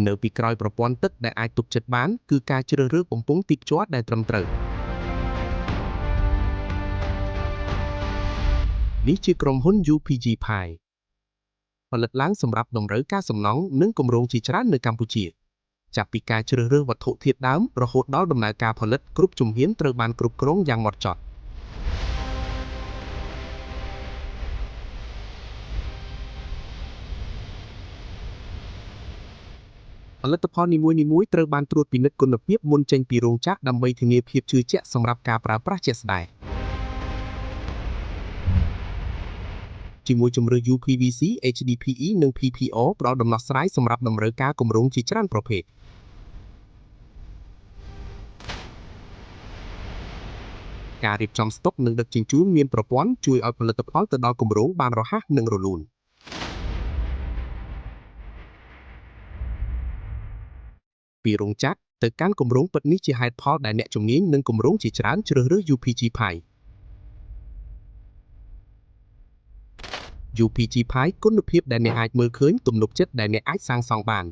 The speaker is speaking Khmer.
នៅពីក្រោយប្រព័ន្ធទឹកដែលអាចទប់ចិត្តបានគឺការជ្រើសរើសបំពង់ទីភ្ជាប់ដែលត្រឹមត្រូវនេះជាក្រុមហ៊ុន UPG Pi ផលិតឡើងសម្រាប់តម្រូវការសំណង់និងគម្រោងជាច្រើននៅកម្ពុជាចាប់ពីការជ្រើសរើសវត្ថុធាតុដើមរហូតដល់ដំណើរការផលិតគ្រប់ជំហានត្រូវបានគ្រប់គ្រងយ៉ាងហ្មត់ចត់ផលិតផលនីមួយៗត្រូវបានត្រួតពិនិត្យគុណភាពមុនចេញពីរោងចក្រដើម្បីធានាភាពជឿជាក់សម្រាប់ការប្រើប្រាស់ជាក់ស្ដែងជាមួយជម្រើស UPVC, HDPE និង PPO ផ្ដល់ដំណោះស្រាយសម្រាប់តម្រូវការគម្រោងជាច្រើនប្រភេទការរៀបចំស្តុកនិងដឹកជញ្ជូនមានប្រព័ន្ធជួយឲ្យផលិតផលទៅដល់គម្រោងបានរហ័សនិងរលូនពីរោងចក្រទៅកាន់គម្រោងពិតនេះជាហេតុផលដែលអ្នកជំនាញនិងគម្រោងជាច្រើនជ្រើសរើស UPG Pi UPG Pi គុណភាពដែលអ្នកអាចមើលឃើញទំនុកចិត្តដែលអ្នកអាចសាងសង់បាន